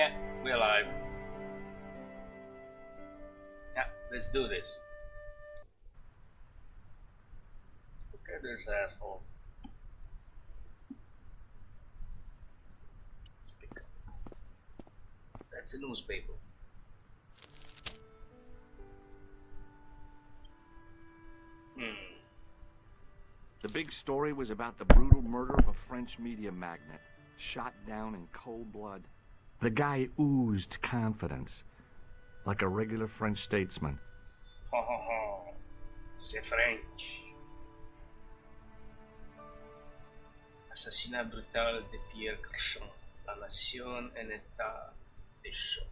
Yeah, we're alive. Yeah, let's do this. Look at this asshole. Let's pick up. That's a newspaper. The big story was about the brutal murder of a French media magnate, shot down in cold blood. The guy oozed confidence, like a regular French statesman. Ho ho ho. C'est French. Assassinat brutal de Pierre Cauchon. La nation en état de choc.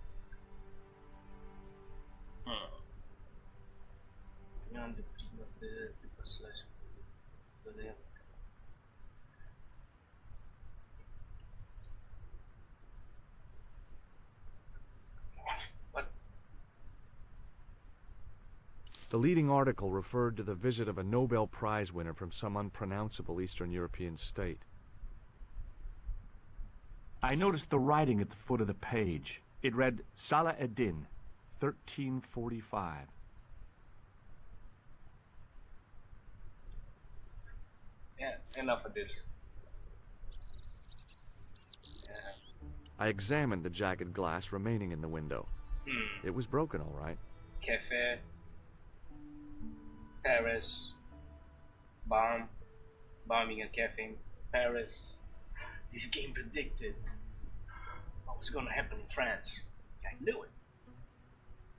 Rien de prime de passage. What? The leading article referred to the visit of a Nobel Prize winner from some unpronounceable Eastern European state. I noticed the writing at the foot of the page. It read, Salah Eddin, 1345. Yeah, enough of this. Yeah. I examined the jagged glass remaining in the window. It was broken, all right. Cafe. Paris. Bombing a cafe in Paris. This game predicted what was gonna happen in France. I knew it.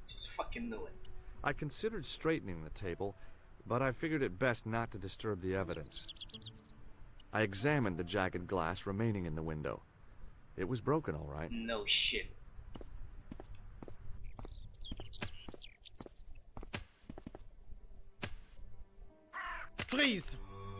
Just fucking knew it. I considered straightening the table, but I figured it best not to disturb the evidence. I examined the jagged glass remaining in the window. It was broken, all right. No shit. Freeze!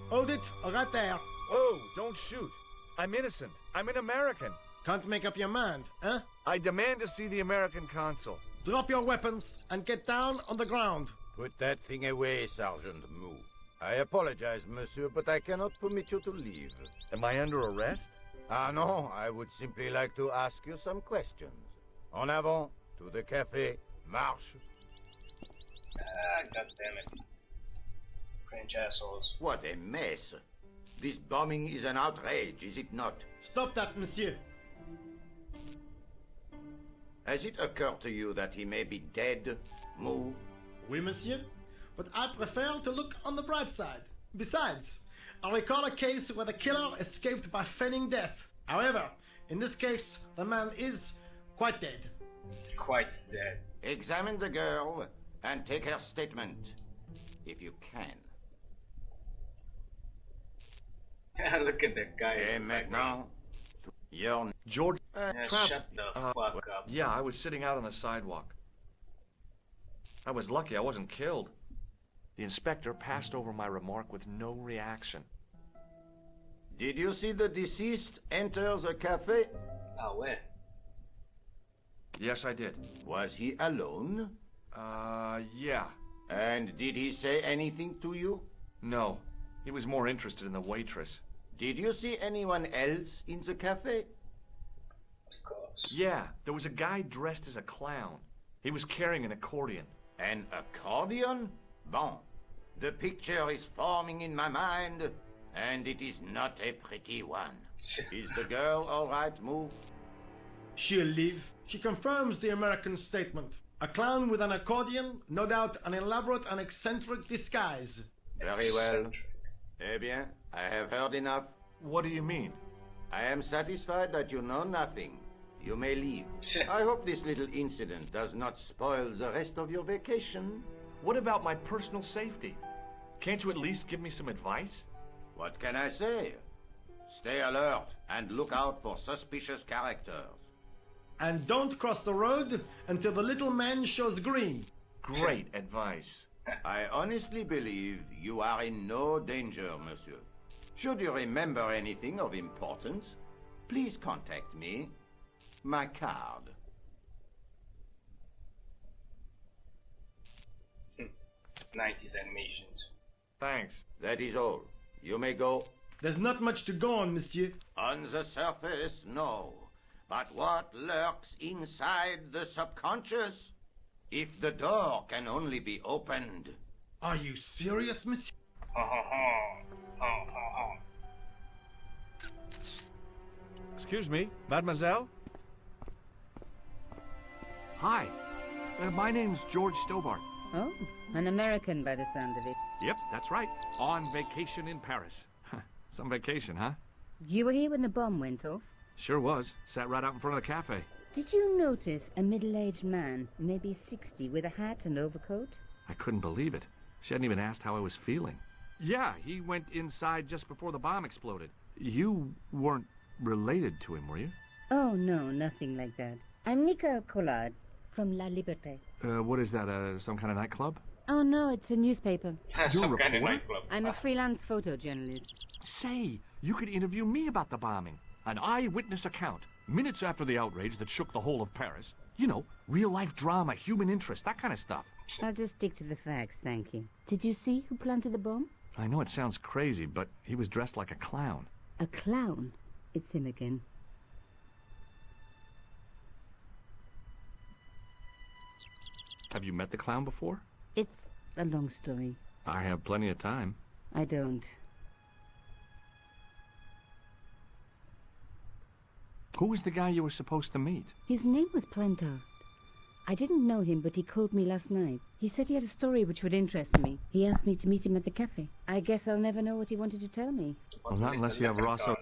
Hold it, right there. Oh, don't shoot. I'm innocent. I'm an American. Can't make up your mind, huh? I demand to see the American consul. Drop your weapons and get down on the ground. Put that thing away, Sergeant Mou. I apologize, monsieur, but I cannot permit you to leave. Am I under arrest? Ah, no, I would simply like to ask you some questions. En avant, to the café, marche. Ah, goddammit. French assholes. What a mess. This bombing is an outrage, is it not? Stop that, monsieur. Has it occurred to you that he may be dead, Mou? Oui, monsieur. But I prefer to look on the bright side. Besides, I recall a case where the killer escaped by feigning death. However, in this case, the man is quite dead. Quite dead. Examine the girl and take her statement, if you can. Look at that guy. Et maintenant, your... George... Shut the fuck up. Yeah, I was sitting out on the sidewalk. I was lucky I wasn't killed. The inspector passed over my remark with no reaction. Did you see the deceased enter the cafe? Ah, where? Yes, I did. Was he alone? Yeah. And did he say anything to you? No. He was more interested in the waitress. Did you see anyone else in the cafe? Of course. Yeah, there was a guy dressed as a clown. He was carrying an accordion. An accordion? Bon. The picture is forming in my mind, and it is not a pretty one. Is the girl all right, Mou? She'll live. She confirms the American statement. A clown with an accordion, no doubt an elaborate and eccentric disguise. Very well. Eh bien, I have heard enough. What do you mean? I am satisfied that you know nothing. You may leave. I hope this little incident does not spoil the rest of your vacation. What about my personal safety? Can't you at least give me some advice? What can I say? Stay alert and look out for suspicious characters. And don't cross the road until the little man shows green. Great advice. I honestly believe you are in no danger, monsieur. Should you remember anything of importance, please contact me. My card. 90s animations. Thanks. That is all. You may go. There's not much to go on, monsieur. On the surface, no. But what lurks inside the subconscious? If the door can only be opened. Are you serious, monsieur? Ha ha ha. Ha ha ha. Excuse me, mademoiselle? Hi. My name's George Stobart. Oh, an American by the sound of it. Yep, that's right. On vacation in Paris. Some vacation, huh? You were here when the bomb went off? Sure was. Sat right out in front of the cafe. Did you notice a middle-aged man, maybe 60, with a hat and overcoat? I couldn't believe it. She hadn't even asked how I was feeling. Yeah, he went inside just before the bomb exploded. You weren't related to him, were you? Oh, no, nothing like that. I'm Nicole Collard from La Liberté. What is that, some kind of nightclub? Oh, no, it's a newspaper. Some a kind of reporter? nightclub. I'm a freelance photojournalist. Say, you could interview me about the bombing. An eyewitness account, minutes after the outrage that shook the whole of Paris. You know, real-life drama, human interest, that kind of stuff. I'll just stick to the facts, thank you. Did you see who planted the bomb? I know it sounds crazy, but he was dressed like a clown. A clown? It's him again. Have you met the clown before? It's a long story. I have plenty of time. I don't. Who was the guy you were supposed to meet? His name was Plantard. I didn't know him, but he called me last night. He said he had a story which would interest me. He asked me to meet him at the cafe. I guess I'll never know what he wanted to tell me. Well, not unless you have Rosso.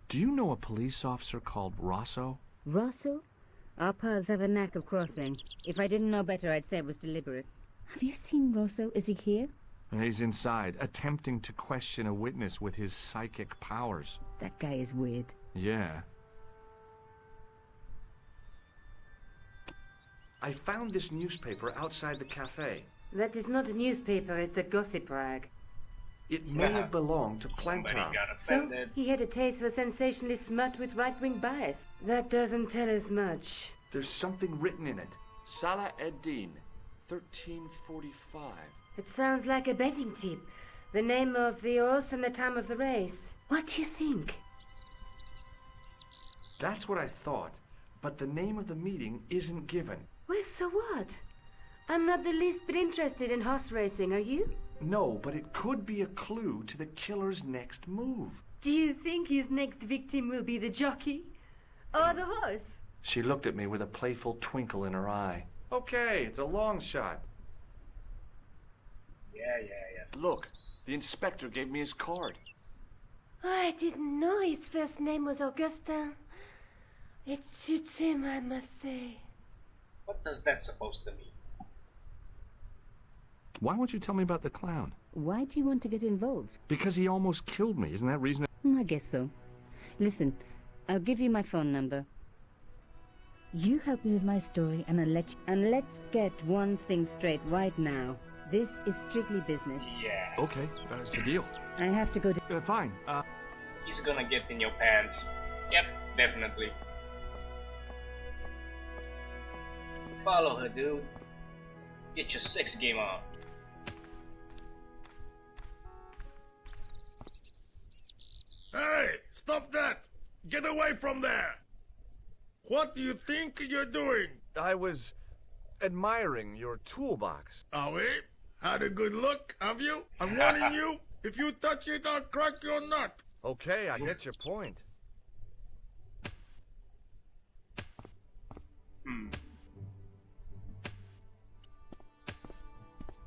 Do you know a police officer called Rosso? Rosso? Our paths have a knack of crossing. If I didn't know better, I'd say it was deliberate. Have you seen Rosso? Is he here? He's inside, attempting to question a witness with his psychic powers. That guy is weird. Yeah. I found this newspaper outside the cafe. That is not a newspaper, it's a gossip rag. It may have belonged to Somebody Plantard. got So, offended. he had a taste for sensationalist smut with right-wing bias. That doesn't tell us much. There's something written in it. Salah Eddin, 1345. It sounds like a betting tip. The name of the horse and the time of the race. What do you think? That's what I thought, but the name of the meeting isn't given. Well, so what? I'm not the least bit interested in horse racing, are you? No, but it could be a clue to the killer's next move. Do you think his next victim will be the jockey? Or the horse? She looked at me with a playful twinkle in her eye. Okay, it's a long shot. Yeah. Look, the inspector gave me his card. I didn't know his first name was Augustin. It suits him, I must say. What does that supposed to mean? Why won't you tell me about the clown? Why do you want to get involved? Because he almost killed me. Isn't that reason? I guess so. Listen, I'll give you my phone number. You help me with my story and I'll let you... And let's get one thing straight right now. This is strictly business. Yeah. Okay, it's a deal. I have to go to... Fine. He's gonna get in your pants. Yep, definitely. Follow her, dude. Get your sex game on. Hey, stop that! Get away from there! What do you think you're doing? I was admiring your toolbox. Are we? Had a good look, have you? I'm warning you, if you touch it, I'll crack your nut. Okay, I get your point.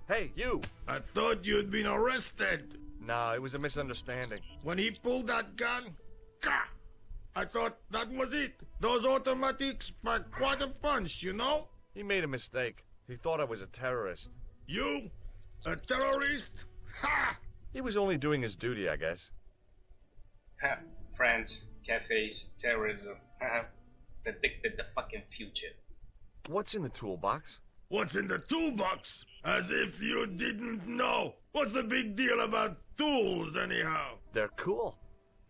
Hey, you! I thought you'd been arrested. No, it was a misunderstanding. When he pulled that gun, gah! I thought that was it. Those automatics pack quite a punch, you know? He made a mistake. He thought I was a terrorist. You? A terrorist? Ha! He was only doing his duty, I guess. France, cafes, terrorism. Predicted the fucking future. What's in the toolbox? What's in the toolbox? As if you didn't know. What's the big deal about tools, anyhow? They're cool.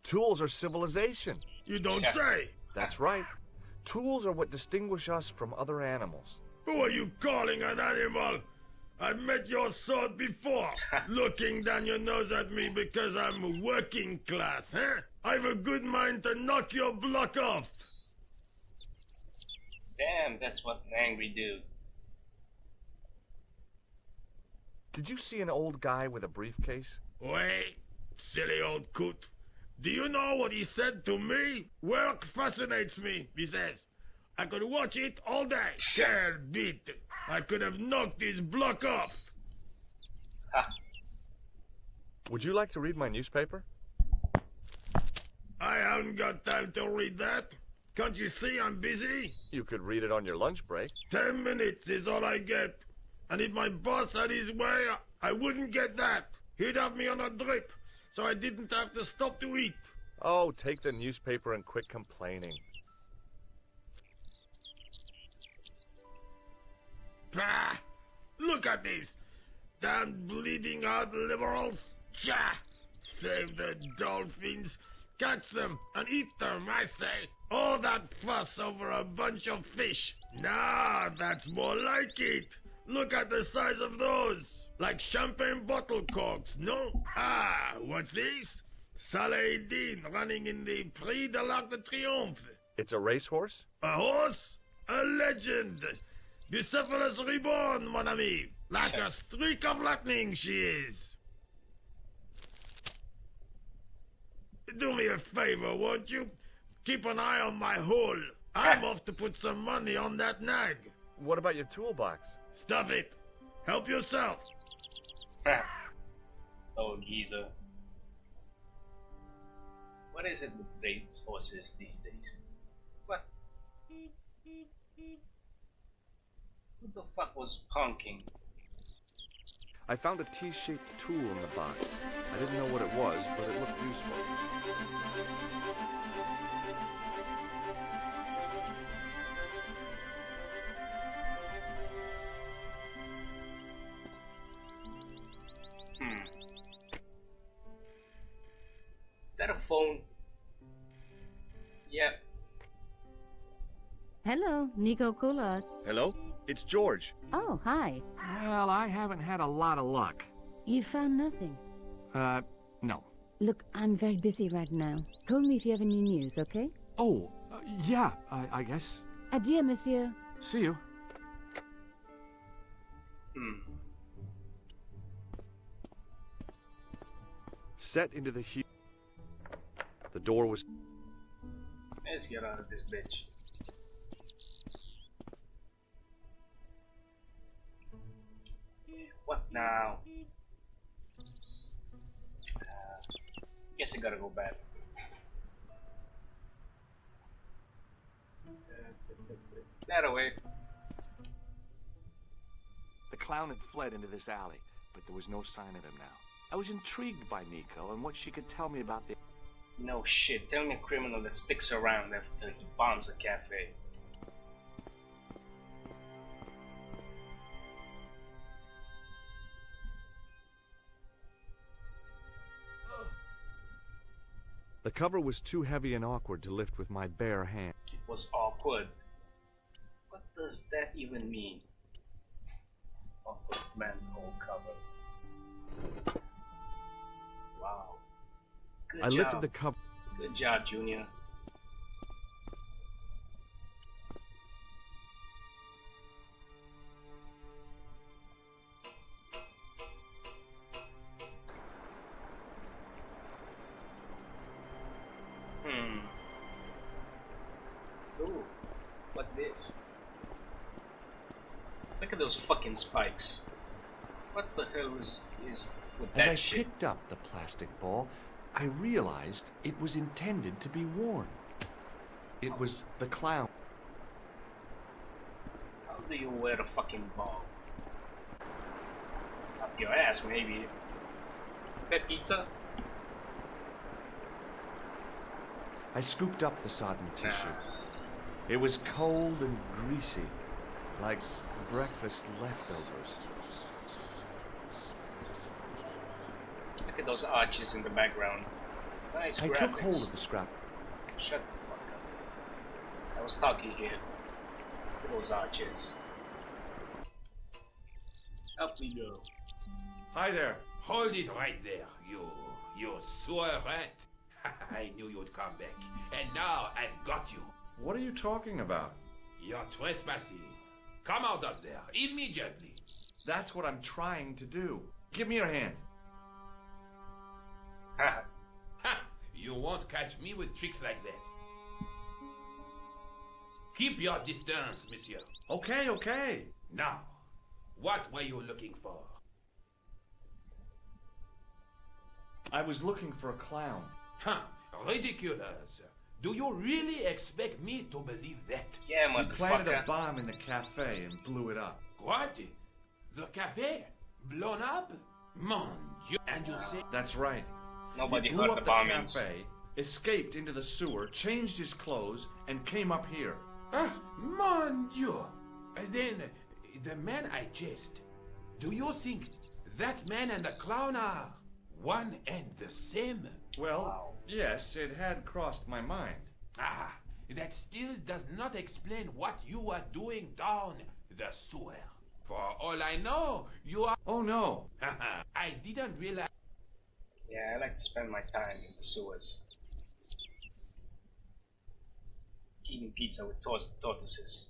Tools are civilization. You don't Yeah. say. That's right. Tools are what distinguish us from other animals. Who are you calling an animal? I've met your sort before, looking down your nose at me because I'm working class, huh? I've a good mind to knock your block off. Damn, that's what an angry dude. Did you see an old guy with a briefcase? Wait, silly old coot. Do you know what he said to me? Work fascinates me, he says. I could watch it all day. Damn beat. I could have knocked his block off. Ha. Would you like to read my newspaper? I haven't got time to read that. Can't you see I'm busy? You could read it on your lunch break. 10 minutes is all I get. And if my boss had his way, I wouldn't get that. He'd have me on a drip, so I didn't have to stop to eat. Oh, take the newspaper and quit complaining. Bah! Look at this. Damn bleeding heart liberals. Cha! Save the dolphins. Catch them and eat them, I say. All that fuss over a bunch of fish. Nah, that's more like it. Look at the size of those. Like champagne bottle corks, no? Ah, what's this? Saladin running in the Prix de l'Arc de Triomphe. It's a racehorse? A horse? A legend. Bucephalus reborn, mon ami. Like a streak of lightning she is. Do me a favor, won't you? Keep an eye on my hole. I'm off to put some money on that nag. What about your toolbox? Stuff it. Help yourself. Oh, geezer. What is it with race horses these days? What? Who the fuck was punking? I found a T-shaped tool in the box. I didn't know what it was, but it looked useful. Is that a phone? Yep. Hello, Nico Coulard. Hello? It's George. Oh, hi. Well, I haven't had a lot of luck. You found nothing. No. Look, I'm very busy right now. Call me if you have any news, okay? Oh, yeah, I guess. Adieu, monsieur. See you. Set into the heat. The door was... Let's get out of this bitch. What now? Guess I gotta go back. That away. The clown had fled into this alley, but there was no sign of him now. I was intrigued by Nico and what she could tell me about the... No shit, tell me a criminal that sticks around after he bombs a cafe. The cover was too heavy and awkward to lift with my bare hand. It was awkward. What does that even mean? Awkward manhole cover. Wow. Good I job. lifted the cover. Good job, Junior. Ooh, what's this? Look at those fucking spikes. What the hell is with As that I shit? picked up the plastic ball, I realized it was intended to be worn. It was the clown. How do you wear a fucking ball? Up your ass, maybe. Is that pizza? I scooped up the sodden tissue. It was cold and greasy, like breakfast leftovers. Look at those arches in the background. Nice I graphics. took hold of the scrap. Shut the fuck up. I was talking here. Look at those arches. Help me go. Hi there. Hold it right there, you sewer rat. I knew you'd come back. And now I've got you. What are you talking about? You're trespassing. Come out of there, immediately. That's what I'm trying to do. Give me your hand. Ha! You won't catch me with tricks like that. Keep your distance, monsieur. Okay, okay. Now, what were you looking for? I was looking for a clown. Huh, ridiculous. Do you really expect me to believe that? Yeah, He planted a motherfucker. bomb in the cafe and blew it up. What? The cafe? Blown up? Mon Dieu. And you say... That's right. Nobody He blew heard up the the bombings. cafe, escaped into the sewer, changed his clothes, and came up here. Ah, mon Dieu. And then, the man I chased. Do you think that man and the clown are one and the same? Well, Wow. yes, it had crossed my mind. Ah, that still does not explain what you are doing down the sewer. For all I know, you are... Oh no. I didn't realize... Yeah, I like to spend my time in the sewers. Eating pizza with tortoises.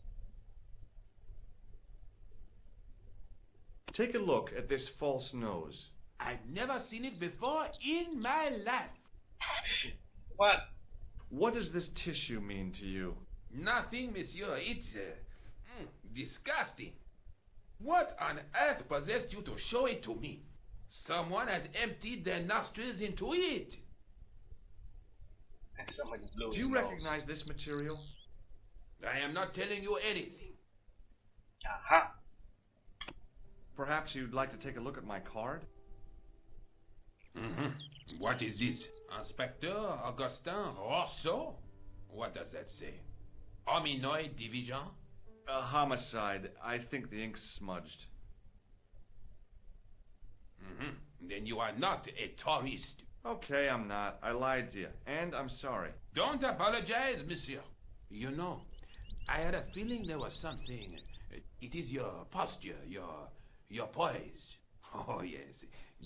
Take a look at this false nose. I've never seen it before in my life. What? What does this tissue mean to you? Nothing, monsieur. It's disgusting. What on earth possessed you to show it to me? Someone has emptied their nostrils into it. Somebody blew Do his you nose. recognize this material? I am not telling you anything. Aha. Perhaps you'd like to take a look at my card? What is this? Inspector Augustin Rousseau? What does that say? Hominoid Division? A homicide. I think the ink's smudged. Then you are not a tourist. Okay, I'm not. I lied to you. And I'm sorry. Don't apologize, monsieur. You know, I had a feeling there was something. It is your posture, your poise. Oh, yes.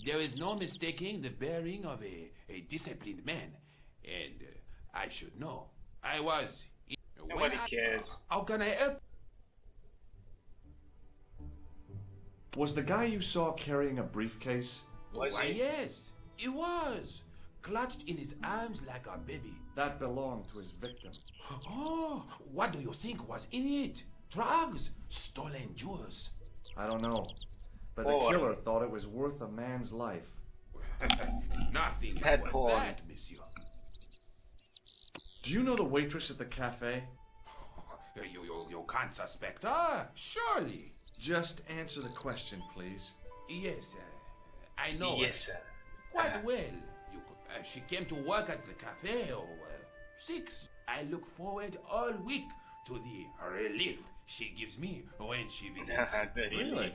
There is no mistaking the bearing of a disciplined man. And I should know. I was. Nobody cares. How can I help? Was the guy you saw carrying a briefcase? Was Why, he? yes. He was. Clutched in his arms like a baby. That belonged to his victim. Oh, what do you think was in it? Drugs? Stolen jewels? I don't know. But the Porn. killer thought it was worth a man's life. Nothing is Pet worth porn. that, monsieur. Do you know the waitress at the cafe? You can't suspect her, surely. Just answer the question, please. Yes, I know Yes, her sir. quite well. She came to work at the cafe, 6. I look forward all week to the relief she gives me when she visits. Really?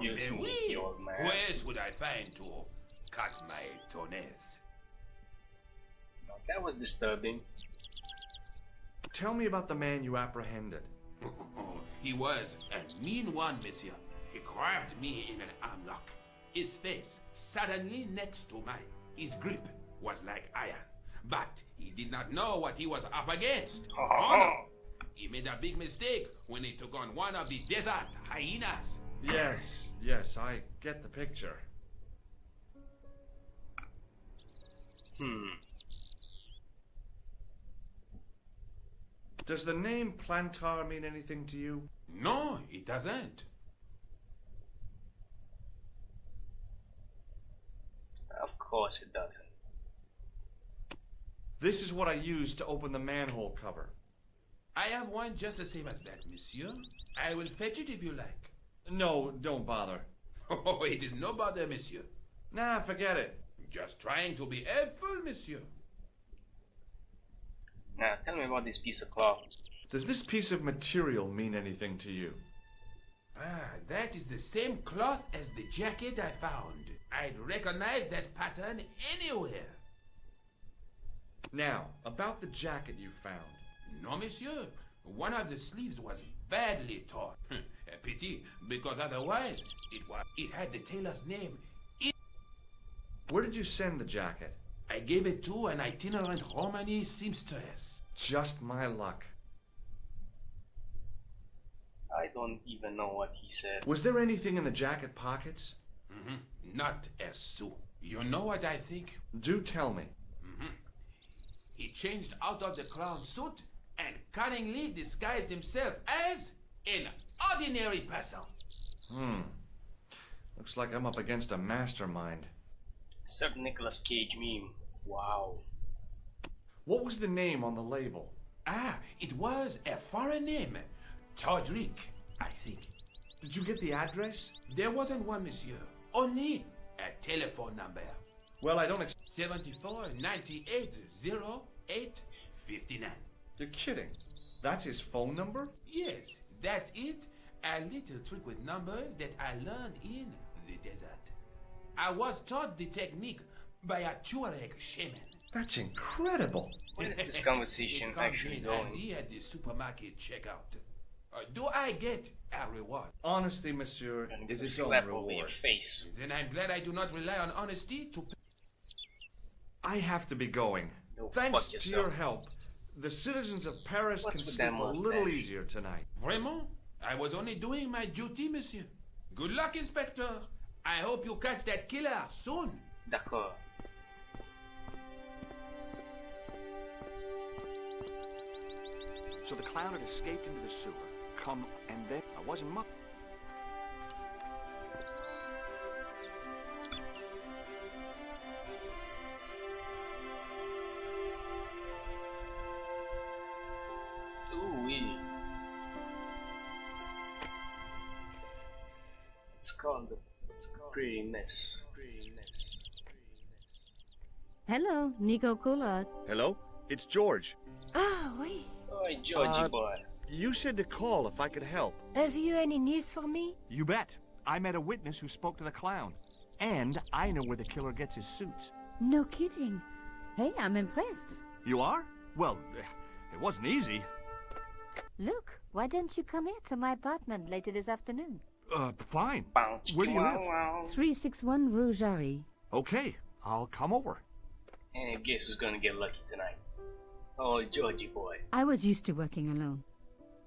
You sneaky old man. Where else would I find to cut my toenails? That was disturbing. Tell me about the man you apprehended. He was a mean one, monsieur. He grabbed me in an arm lock. His face suddenly next to mine. His grip was like iron. But he did not know what he was up against. Oh, no. He made a big mistake when he took on one of the desert hyenas. Yes, I get the picture. Does the name Plantar mean anything to you? No, it doesn't. Of course it doesn't. This is what I used to open the manhole cover. I have one just the same as that, monsieur. I will fetch it if you like. No, don't bother. Oh, it is no bother, monsieur. Nah, forget it. Just trying to be helpful, monsieur. Now, tell me about this piece of cloth. Does this piece of material mean anything to you? Ah, that is the same cloth as the jacket I found. I'd recognize that pattern anywhere. Now, about the jacket you found. No, monsieur. One of the sleeves was badly torn. A pity, because otherwise it had the tailor's name. Where did you send the jacket? I gave it to an itinerant Romani seamstress. Just my luck. I don't even know what he said. Was there anything in the jacket pockets? Not a sou. You know what I think? Do tell me. He changed out of the clown suit and cunningly disguised himself as an ordinary person. Looks like I'm up against a mastermind. Sir Nicolas Cage meme. Wow. What was the name on the label? It was a foreign name. Todrick, I think. Did you get the address? There wasn't one, monsieur. Only a telephone number. Well, I don't 74 98 08 59. You're kidding. That's his phone number? Yes, that's it. A little trick with numbers that I learned in the desert. I was taught the technique by a Tuareg shaman. That's incredible. Where is this conversation actually going? He at the supermarket checkout. Do I get a reward? Honesty, monsieur, is its own slap over your reward. face. Then I'm glad I do not rely on honesty to... I have to be going. Go Thanks fuck to your yourself. help, the citizens of Paris What's can with sleep that a mustache? little easier tonight. Vraiment? I was only doing my duty, monsieur. Good luck, Inspector. I hope you catch that killer soon. D'accord. So the clown had escaped into the sewer. And then I wasn't much. Ooh-wee. It's called Pretty Miss. Hello, Nico Coulard. Hello? It's George. Ah, oui. Oi, Georgie boy. You said to call if I could help. Have you any news for me? You bet. I met a witness who spoke to the clown. And I know where the killer gets his suits. No kidding. Hey, I'm impressed. You are? Well, it wasn't easy. Look, why don't you come here to my apartment later this afternoon? Fine. Bounce. Where do you live? 361 Rue Jarry. Okay, I'll come over. And guess who's gonna get lucky tonight? Oh, Georgie boy. I was used to working alone.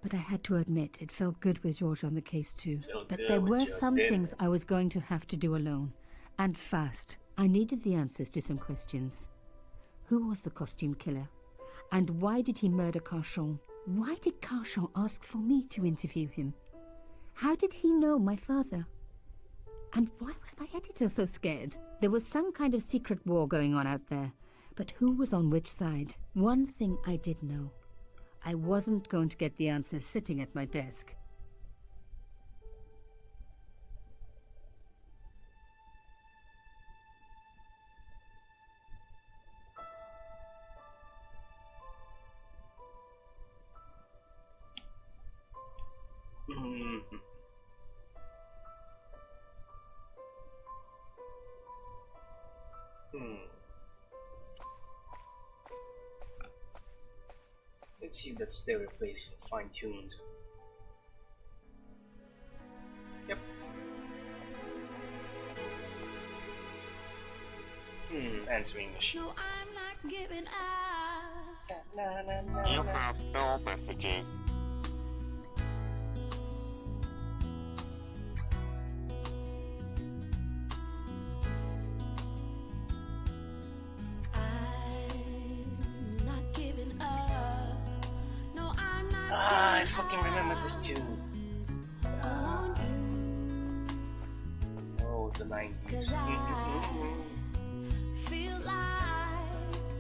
But I had to admit, it felt good with George on the case too. Felt But good there with were George, some didn't things it? I was going to have to do alone. And fast. I needed the answers to some questions. Who was the costume killer? And why did he murder Carchon? Why did Carchon ask for me to interview him? How did he know my father? And why was my editor so scared? There was some kind of secret war going on out there. But who was on which side? One thing I did know. I wasn't going to get the answers sitting at my desk. Let's see if that stereo plays fine-tuned. Yep. Answering machine. No, I'm not giving up. You have no messages. I'm not giving up. No, I'm not I fucking remember this tune. on you. Oh, the 90s. 'Cause I feel like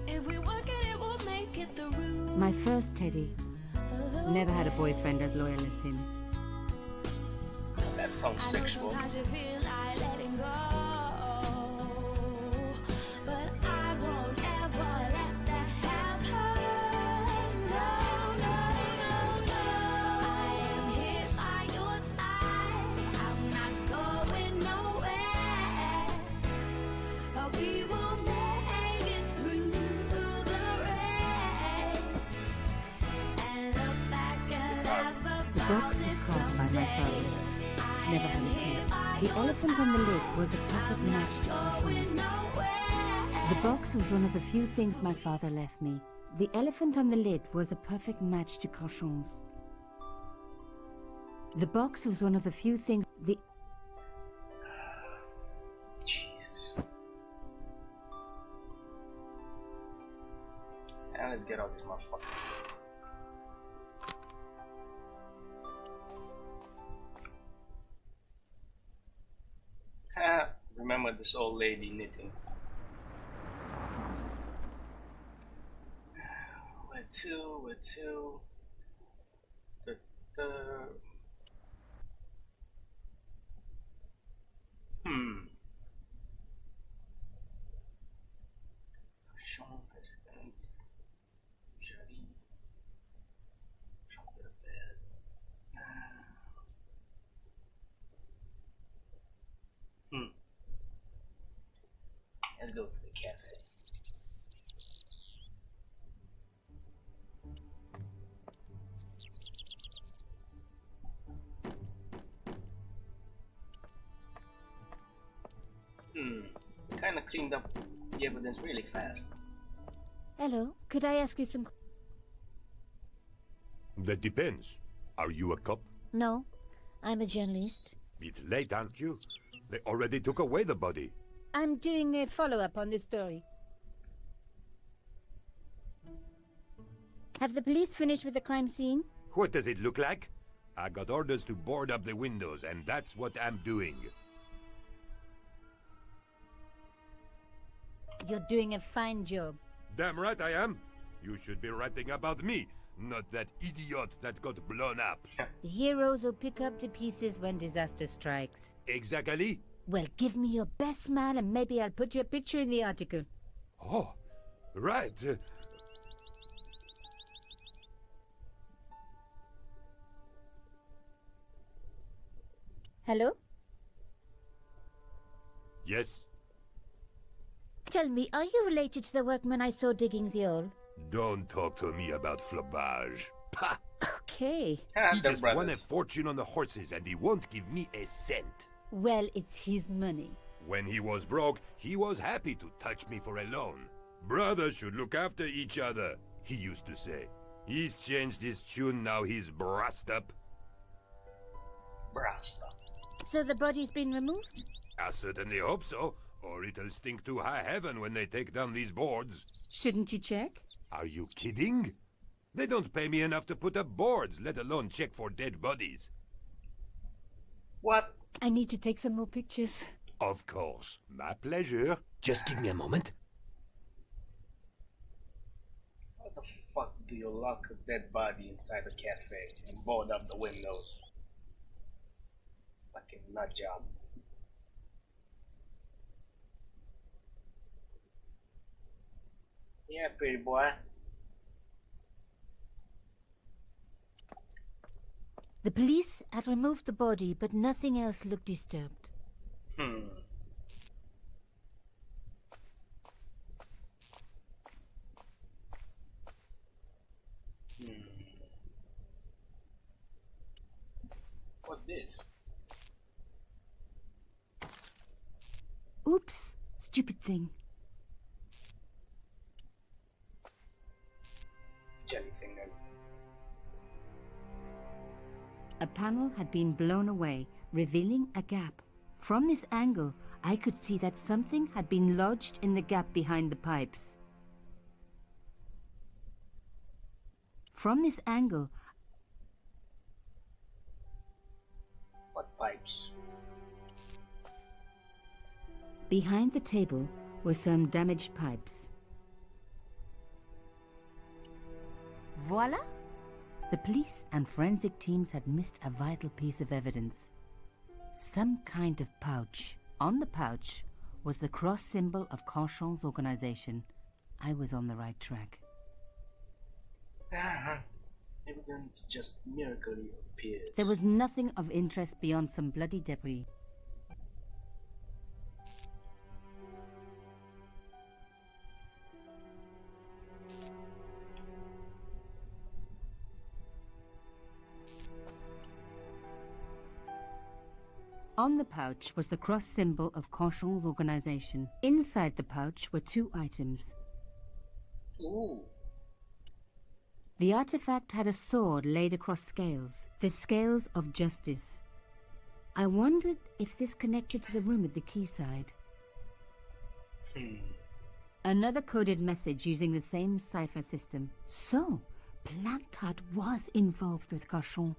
if we work it, it will make it through. My first Teddy never had a boyfriend as loyal as him. That sounds I know sexual. sometimes you feel like letting go, but I won't ever let that happen. No, no, no, no. I am here by your side. I'm not going nowhere. But we will make it through the rain. And look back and laugh The about box is this called by my father. Never had a clue. The elephant on the lid was a perfect match to Cochon's. The box was one of the few things my father left me. The elephant on the lid was a perfect match to Cochon's. The box was one of the few things... Jesus. Now let's get out this motherfucker. Remember this old lady knitting. Where to? Sean President's Jari. Sean de la Belle. Let's go to the cafe. Kinda cleaned up the evidence really fast. Hello, could I ask you some... That depends. Are you a cop? No, I'm a journalist. Bit late, aren't you? They already took away the body. I'm doing a follow-up on this story. Have the police finished with the crime scene? What does it look like? I got orders to board up the windows, and that's what I'm doing. You're doing a fine job. Damn right I am. You should be writing about me, not that idiot that got blown up. The heroes who pick up the pieces when disaster strikes. Exactly. Well, give me your best smile and maybe I'll put your picture in the article. Oh, right. Hello? Yes? Tell me, are you related to the workman I saw digging the hole? Don't talk to me about flobage. Pah! Okay. He just won a fortune on the horses and he won't give me a cent. Well, it's his money. When he was broke, he was happy to touch me for a loan. Brothers should look after each other, he used to say. He's changed his tune, now he's brassed up. Brassed up. So the body's been removed? I certainly hope so, or it'll stink to high heaven when they take down these boards. Shouldn't you check? Are you kidding? They don't pay me enough to put up boards, let alone check for dead bodies. What? I need to take some more pictures. Of course. My pleasure. Just give me a moment. How the fuck do you lock a dead body inside a cafe and board up the windows? Fucking nut job. Yeah, pretty boy. The police had removed the body, but nothing else looked disturbed. What's this? Oops, stupid thing. Jelly fingers. A panel had been blown away, revealing a gap. From this angle, I could see that something had been lodged in the gap behind the pipes. From this angle... What pipes? Behind the table were some damaged pipes. Voila! The police and forensic teams had missed a vital piece of evidence. Some kind of pouch. On the pouch was the cross symbol of Cochon's organization. I was on the right track. Evidence just miraculously appears. There was nothing of interest beyond some bloody debris. the pouch was the cross symbol of Conchon's organization. Inside the pouch were 2 items. Ooh. The artifact had a sword laid across scales, the scales of justice. I wondered if this connected to the room at the quayside. Another coded message using the same cipher system. So, Plantard was involved with Conchon.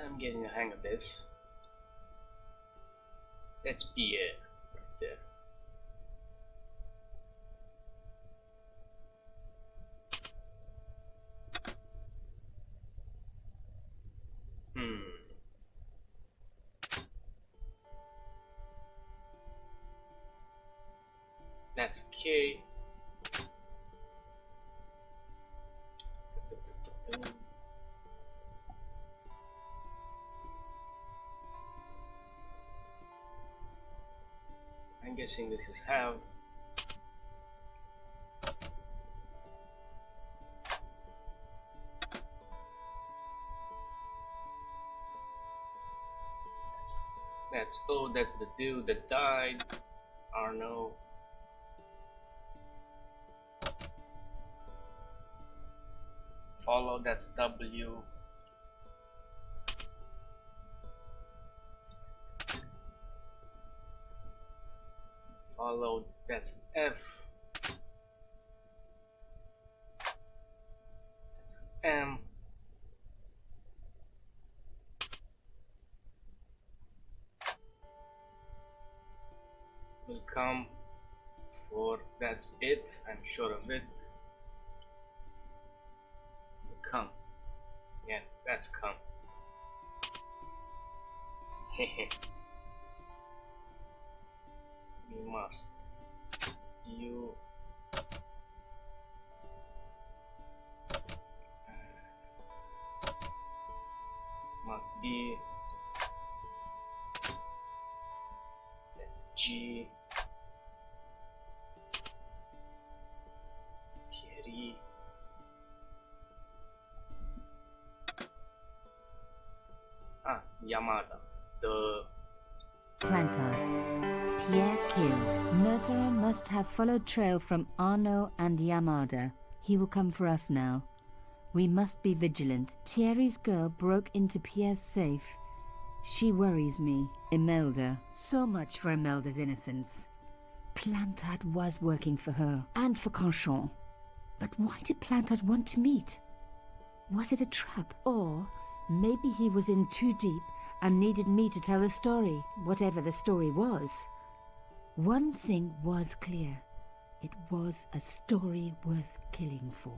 I'm getting the hang of this. That's Pierre right there. That's K. I'm guessing this is how. That's the dude that died. Arno. Follow, that's W. Followed, that's F. That's M. Will come for, that's it, I'm sure of it. Will come. Yeah, that's come. We must. You must be. That's G. Thierry. Yamada. The Plantard. Pierre Kill. Murderer must have followed trail from Arno and Yamada. He will come for us now. We must be vigilant. Thierry's girl broke into Pierre's safe. She worries me. Imelda. So much for Imelda's innocence. Plantard was working for her, and for Conchon. But why did Plantard want to meet? Was it a trap? Or maybe he was in too deep and needed me to tell the story, whatever the story was. One thing was clear. It was a story worth killing for.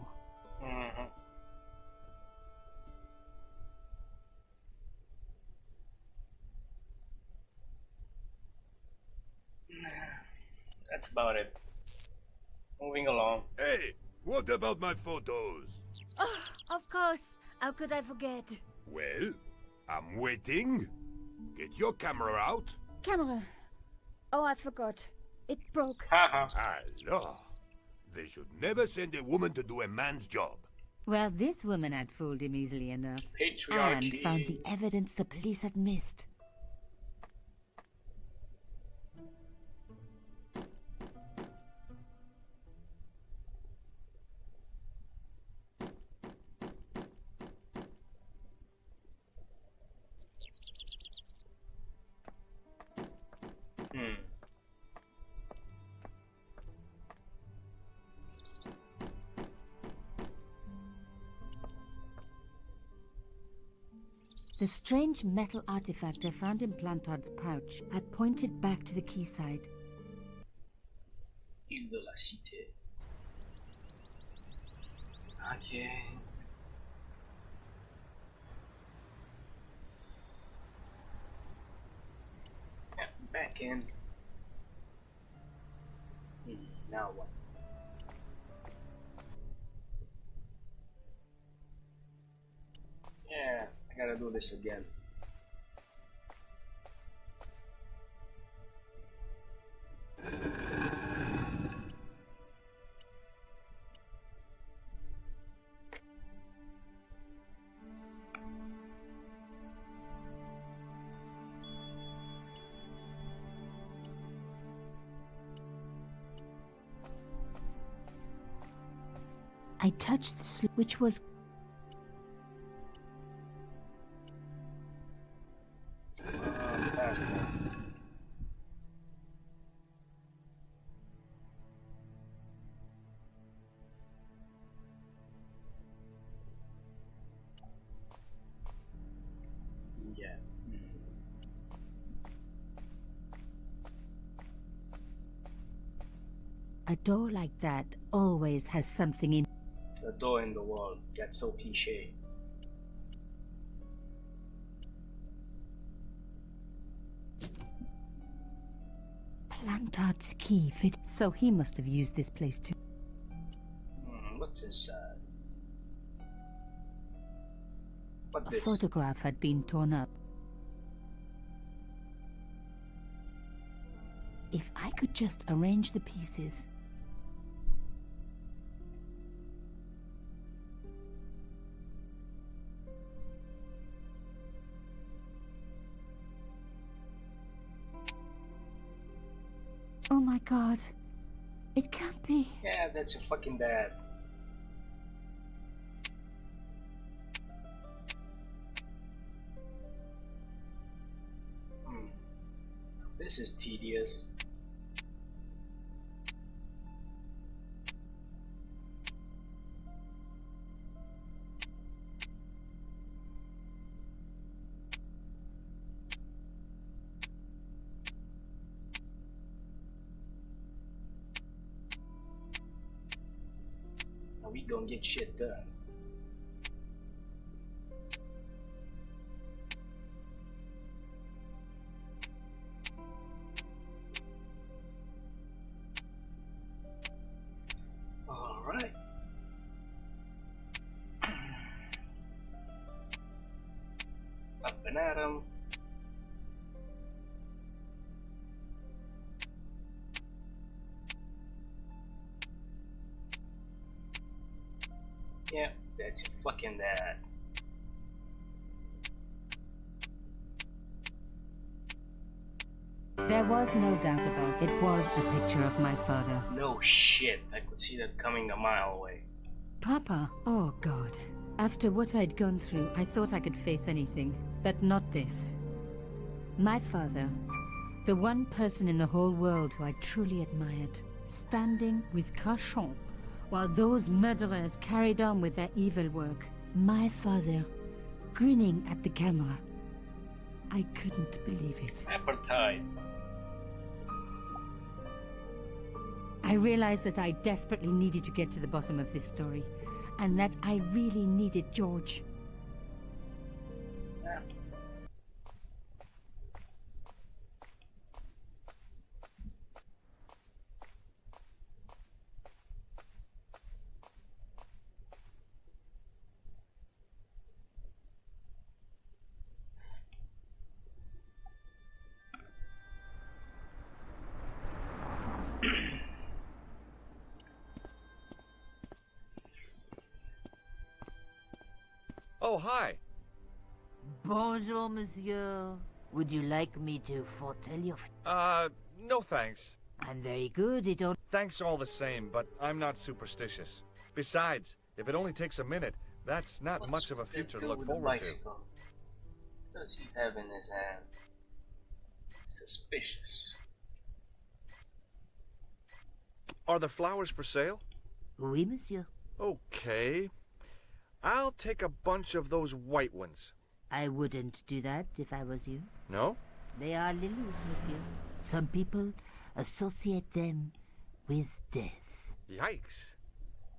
That's about it. Moving along. Hey, what about my photos? Oh, of course. How could I forget? Well, I'm waiting. Get your camera out. Camera. Oh, I forgot. It broke. Haha. Alors, they should never send a woman to do a man's job. Well, this woman had fooled him easily enough. Patriarchy. And found the evidence the police had missed. The strange metal artifact I found in Plantard's pouch had pointed back to the quayside. Île de la Cité. Okay. Yeah, back in. Now what? Yeah, I gotta do this again. I touched the which was Faster. Yeah. a door like that always has something in. The door in the wall. That's so cliche. Plantard's key fit, so he must have used this place too. What's inside? What A this? photograph had been torn up. If I could just arrange the pieces. Oh my God. It can't be. Yeah, that's your fucking dad. This is tedious. Now we gonna get shit done. Alright. Up and at 'em. Yeah, that's your fucking dad. There was no doubt about it. It was a picture of my father. No shit, I could see that coming a mile away. Papa? Oh, God. After what I'd gone through, I thought I could face anything, but not this. My father, the one person in the whole world who I truly admired, standing with Crachon while those murderers carried on with their evil work. My father, grinning at the camera. I couldn't believe it. Apartheid. I realized that I desperately needed to get to the bottom of this story, and that I really needed George. Yeah. Oh, hi. Bonjour, monsieur. Would you like me to foretell your... No thanks. I'm very good, it all... Thanks all the same, but I'm not superstitious. Besides, if it only takes a minute, that's not What's much of a with that future to girl look with the forward to. bicycle? What does he have in his hand? Suspicious. Are the flowers for sale? Oui, monsieur. Okay. I'll take a bunch of those white ones. I wouldn't do that if I was you. No? They are lilies, monsieur. Some people associate them with death. Yikes.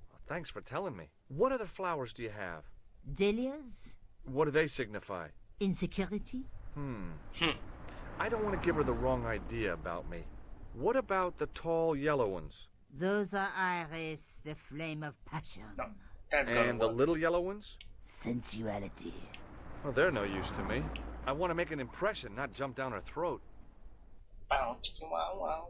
Well, thanks for telling me. What other flowers do you have? Dahlias? What do they signify? Insecurity? I don't want to give her the wrong idea about me. What about the tall yellow ones? Those are iris, the flame of passion. No, that's gonna And the work. little yellow ones? Sensuality. Well, they're no use to me. I want to make an impression, not jump down her throat. Bow, chicka, wow, wow.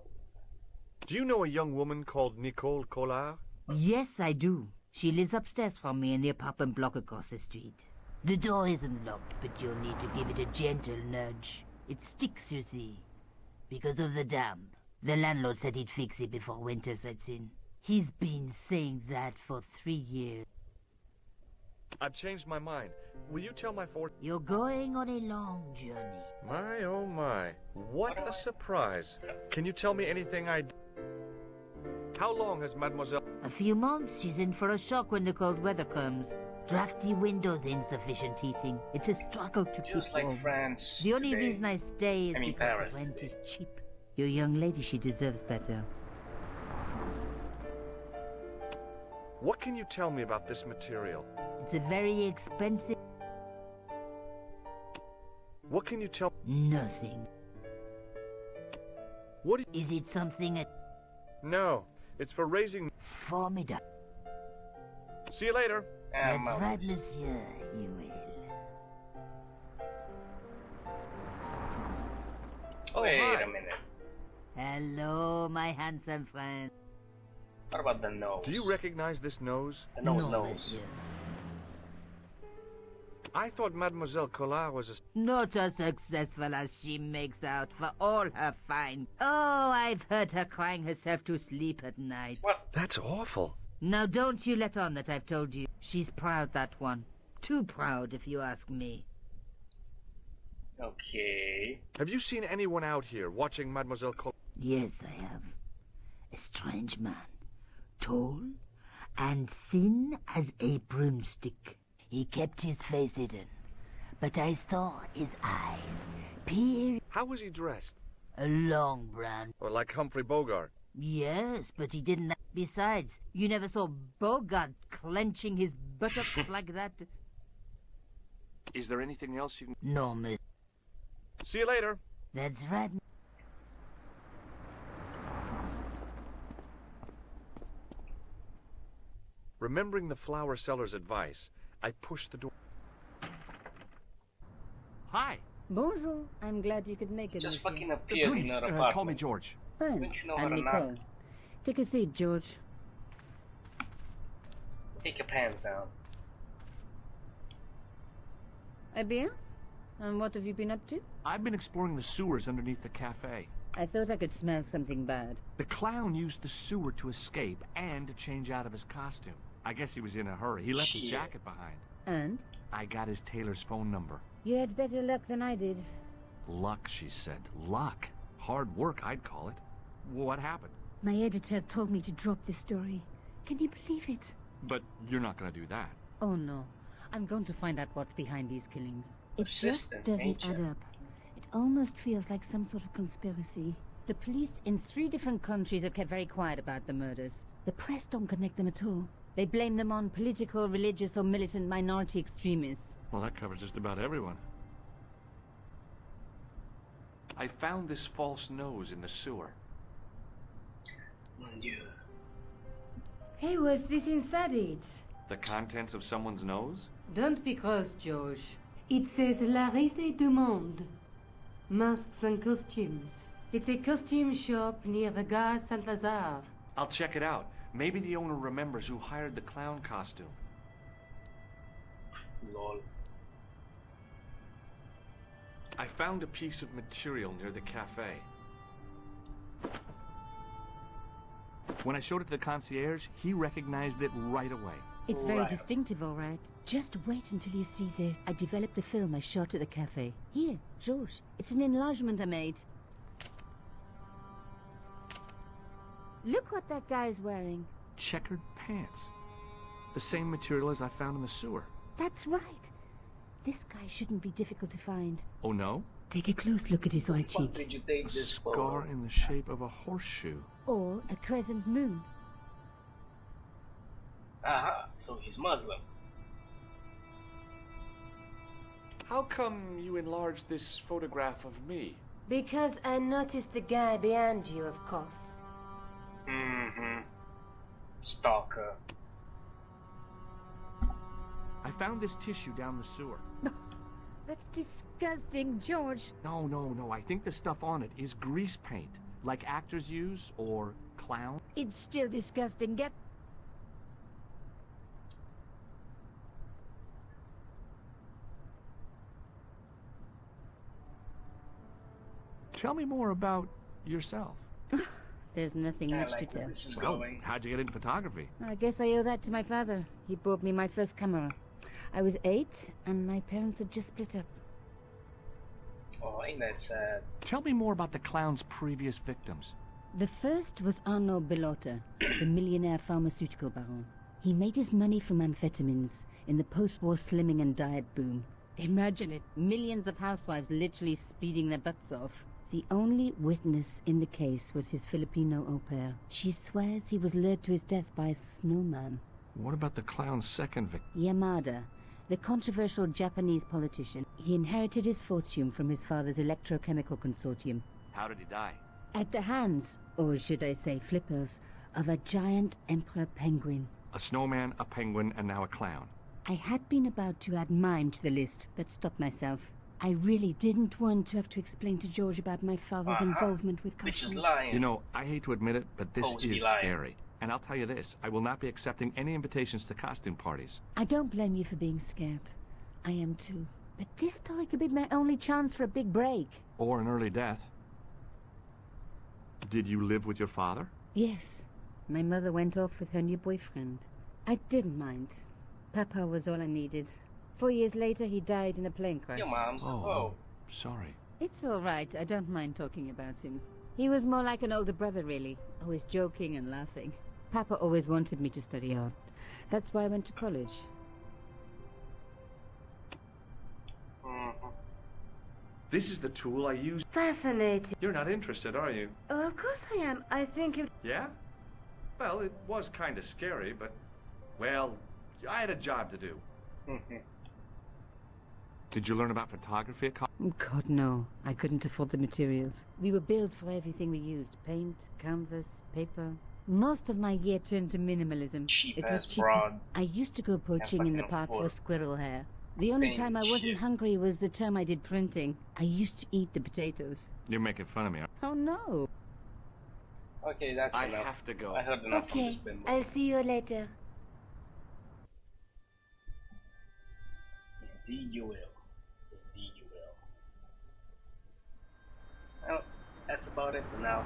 Do you know a young woman called Nicole Collard? Yes, I do. She lives upstairs from me in the apartment block across the street. The door isn't locked, but you'll need to give it a gentle nudge. It sticks, you see, because of the damp. The landlord said he'd fix it before winter sets in. He's been saying that for 3 years. I've changed my mind. Will you tell my fortune? You're going on a long journey. My, oh my. What a surprise. Can you tell me anything I... How long has Mademoiselle... A few months. She's in for a shock when the cold weather comes. Drafty windows, insufficient heating. It's a struggle to Just keep like warm. France. The only today. reason I stay is I mean, because Paris the rent today. is cheap. Your young lady, she deserves better. What can you tell me about this material? It's a very expensive... What can you tell... Nothing. What do Is it something No, it's for raising... formidable? See you later. Ah, That's right, mountains. monsieur. You will. Wait hi. a minute. Hello, my handsome friend. What about the nose? Do you recognize this nose? The nose, No, nose. monsieur. I thought Mademoiselle Collard was a... Not as successful as she makes out for all her fine. Oh, I've heard her crying herself to sleep at night. What? That's awful. Now don't you let on that I've told you. She's proud, that one. Too proud, if you ask me. Okay. Have you seen anyone out here watching Mademoiselle Collard? Yes, I have. A strange man. Tall and thin as a broomstick. He kept his face hidden, but I saw his eyes peer. How was he dressed? A long brown. Or like Humphrey Bogart? Yes, but he didn't. Besides, you never saw Bogart clenching his buttocks like that. Is there anything else you can... No, miss. See you later. That's right. Remembering the flower seller's advice, I pushed the door. Hi. Bonjour. I'm glad you could make it. Just monsieur. fucking appeared in Please, her call me apartment. George. Fine. Don't you know how I'm to knock? Nicole. Take a seat, George. Take your pants down. Eh bien? And what have you been up to? I've been exploring the sewers underneath the cafe. I thought I could smell something bad. The clown used the sewer to escape and to change out of his costume. I guess he was in a hurry. He left his Shit. jacket behind. And? I got his tailor's phone number. You had better luck than I did. Luck, she said. Luck. Hard work, I'd call it. What happened? My editor told me to drop this story. Can you believe it? But you're not going to do that. Oh no. I'm going to find out what's behind these killings. It just Assistant, doesn't ain't add ya? up. It almost feels like some sort of conspiracy. The police in 3 different countries have kept very quiet about the murders. The press don't connect them at all. They blame them on political, religious, or militant minority extremists. Well, that covers just about everyone. I found this false nose in the sewer. Mon Dieu. Hey, what's this inside it? The contents of someone's nose? Don't be gross, George. It says La Risée du Monde. Masks and costumes. It's a costume shop near the Gare Saint-Lazare. I'll check it out. Maybe the owner remembers who hired the clown costume. Lol. I found a piece of material near the cafe. When I showed it to the concierge, he recognized it right away. It's very Right. distinctive, all right. Just wait until you see this. I developed a film I shot at the cafe. Here, George. It's an enlargement I made. Look what that guy's wearing. Checkered pants. The same material as I found in the sewer. That's right. This guy shouldn't be difficult to find. Oh no? Take a close look at his right Fuck cheek. did you take A this scar photo? in the shape of a horseshoe. or a crescent moon. Aha, so he's Muslim. How come you enlarged this photograph of me? Because I noticed the guy behind you, of course. Mm-hmm. Stalker. I found this tissue down the sewer. That's disgusting, George. No. I think the stuff on it is grease paint, like actors use, or clown. It's still disgusting. Get... Tell me more about yourself. There's nothing I much like to where tell. this is Well, going. how'd you get into photography? I guess I owe that to my father. He bought me my first camera. I was 8, and my parents had just split up. Oh, ain't that sad? Tell me more about the clown's previous victims. The first was Arno Bellotta, the millionaire pharmaceutical baron. He made his money from amphetamines in the post-war slimming and diet boom. Imagine it, millions of housewives literally speeding their butts off. The only witness in the case was his Filipino au pair. She swears he was lured to his death by a snowman. What about the clown's second victim? Yamada, the controversial Japanese politician. He inherited his fortune from his father's electrochemical consortium. How did he die? At the hands, or should I say flippers, of a giant emperor penguin. A snowman, a penguin, and now a clown. I had been about to add mine to the list, but stopped myself. I really didn't want to have to explain to George about my father's involvement with Bitch is costume. lying. You know, I hate to admit it, but this Pose be is lying. scary. And I'll tell you this, I will not be accepting any invitations to costume parties. I don't blame you for being scared. I am too. But this story could be my only chance for a big break. Or an early death. Did you live with your father? Yes. My mother went off with her new boyfriend. I didn't mind. Papa was all I needed. 4 years later, he died in a plane crash. Your mom's. Oh, sorry. It's all right. I don't mind talking about him. He was more like an older brother, really. Always joking and laughing. Papa always wanted me to study art. That's why I went to college. This is the tool I use. Fascinating. You're not interested, are you? Oh, of course I am. I think it... Yeah? Well, it was kind of scary, but... Well, I had a job to do. Did you learn about photography at college? God, no. I couldn't afford the materials. We were billed for everything we used. Paint, canvas, paper. Most of my year turned to minimalism. Cheap It was ass cheap. broad. I used to go poaching in the park for squirrel hair. The only Paint time I wasn't shit. hungry was the term I did printing. I used to eat the potatoes. You're making fun of me. Oh, no. Okay, that's I enough. have to go. I heard enough from Okay, this bimbo. I'll see you later. Indeed you will. Indeed you will. Well, that's about it for now.